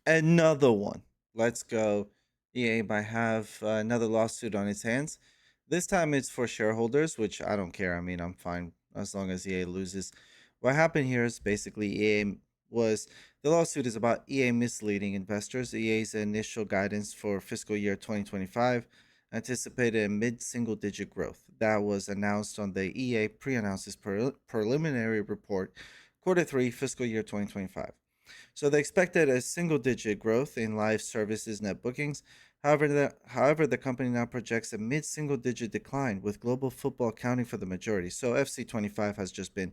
Another one. Let's go. EA might have another lawsuit on its hands. This time it's for shareholders, which I don't care. I mean, I'm fine as long as EA loses. What happened here is basically was the lawsuit is about EA misleading investors. EA's initial guidance for fiscal year 2025 anticipated a mid-single digit growth. That was announced on the EA pre-announces preliminary report, quarter three, fiscal year 2025. So they expected a single-digit growth in live services net bookings. However, the company now projects a mid-single-digit decline, with global football accounting for the majority. So FC25 has just been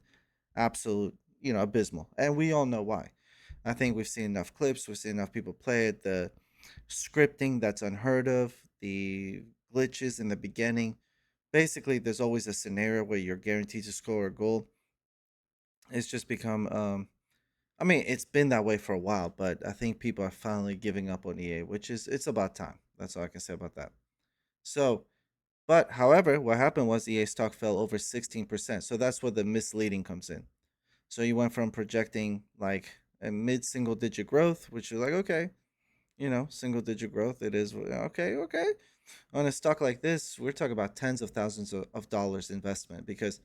absolute, abysmal, and we all know why. I think we've seen enough clips, we've seen enough people play it. The scripting that's unheard of, the glitches in the beginning. Basically, there's always a scenario where you're guaranteed to score a goal. It's just become I mean, it's been that way for a while, but I think people are finally giving up on EA, which is it's about time. That's all I can say about that. So, but however, what happened was EA stock fell over 16%. So that's where the misleading comes in. So you went from projecting like a mid-single digit growth, which is like okay, single digit growth. It is okay, okay. On a stock like this, we're talking about tens of thousands of dollars investment because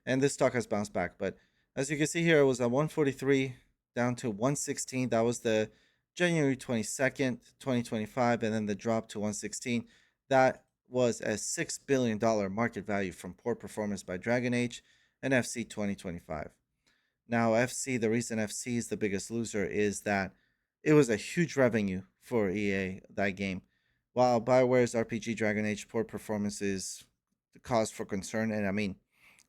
and this stock has bounced back. But as you can see here, it was at 143 down to 116. That was the January 22nd, 2025, and then the drop to 116. That was a $6 billion market value from poor performance by Dragon Age and FC 2025. Now, FC, the reason FC is the biggest loser is that it was a huge revenue for EA, that game. While BioWare's RPG Dragon Age poor performance is the cause for concern, and I mean,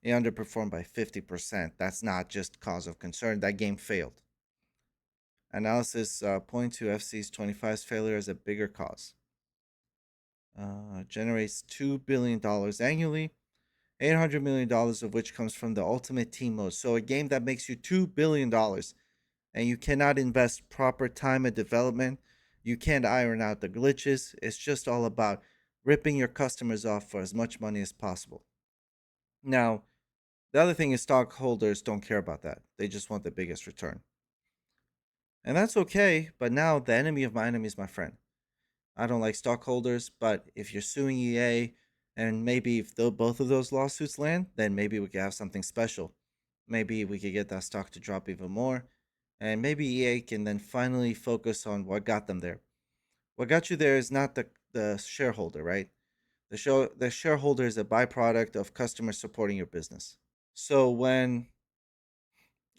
it underperformed by 50%. That's not just cause of concern. That game failed. Analysis point to FC's 25's failure as a bigger cause. Generates $2 billion annually, $800 million of which comes from the Ultimate Team mode. So a game that makes you $2 billion, and you cannot invest proper time in development. You can't iron out the glitches. It's just all about ripping your customers off for as much money as possible. Now, the other thing is stockholders don't care about that. They just want the biggest return. And that's okay, but now the enemy of my enemy is my friend. I don't like stockholders, but if you're suing EA and maybe if both of those lawsuits land, then maybe we could have something special. Maybe we could get that stock to drop even more. And maybe EA can then finally focus on what got them there. What got you there is not the shareholder, right? The shareholder is a byproduct of customers supporting your business. So when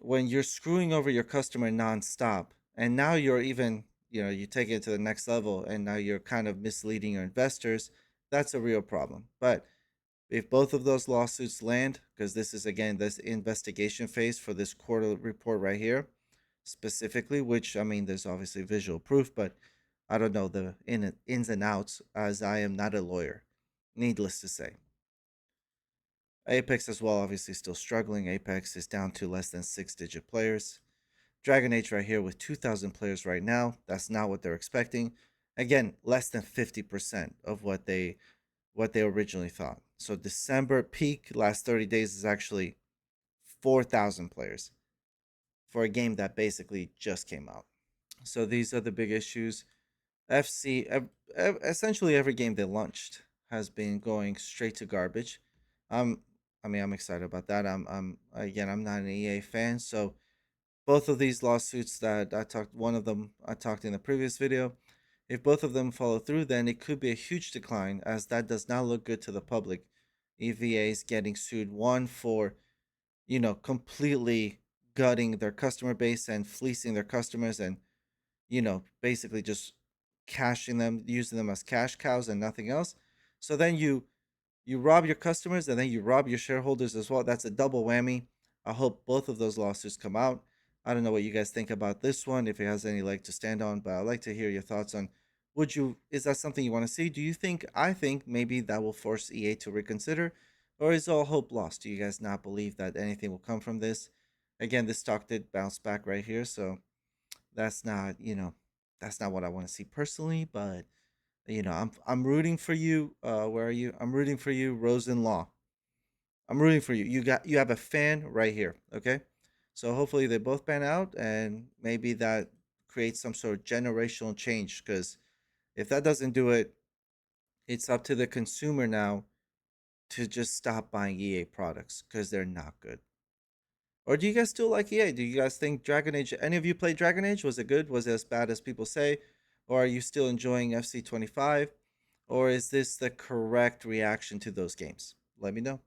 you're screwing over your customer nonstop, and now you're even, you take it to the next level, and now you're kind of misleading your investors, that's a real problem. But if both of those lawsuits land, because this is again this investigation phase for this quarter report right here, specifically, which I mean, there's obviously visual proof, but I don't know the ins and outs as I am not a lawyer. Needless to say. Apex as well, obviously still struggling. Apex is down to less than six-digit players. Dragon Age right here with 2,000 players right now. That's not what they're expecting. Again, less than 50% of what they originally thought. So December peak last 30 days is actually 4,000 players for a game that basically just came out. So these are the big issues. FC essentially every game they launched has been going straight to garbage. Um, I mean, I'm excited about that. I'm not an EA fan, so both of these lawsuits that one of them I talked in the previous video, if both of them follow through, then it could be a huge decline, as that does not look good to the public. EVA is getting sued, one for, completely gutting their customer base and fleecing their customers and, basically just cashing them, using them as cash cows and nothing else. So then you rob your customers and then you rob your shareholders as well. That's a double whammy. I hope both of those lawsuits come out. I don't know what you guys think about this one, if it has any leg to stand on, but I'd like to hear your thoughts on is that something you want to see? Do you think, I think maybe that will force EA to reconsider, or is all hope lost? Do you guys not believe that anything will come from this? Again, this stock did bounce back right here, so that's not, that's not what I want to see personally, but I'm rooting for you. Where are you? I'm rooting for you, Rosen Law. I'm rooting for you. You have a fan right here. Okay, so hopefully they both pan out, and maybe that create some sort of generational change. Because if that doesn't do it, it's up to the consumer now to just stop buying EA products because they're not good. Or do you guys still like EA? Do you guys think Dragon Age? Any of you played Dragon Age? Was it good? Was it as bad as people say? Or are you still enjoying FC 25? Or is this the correct reaction to those games? Let me know.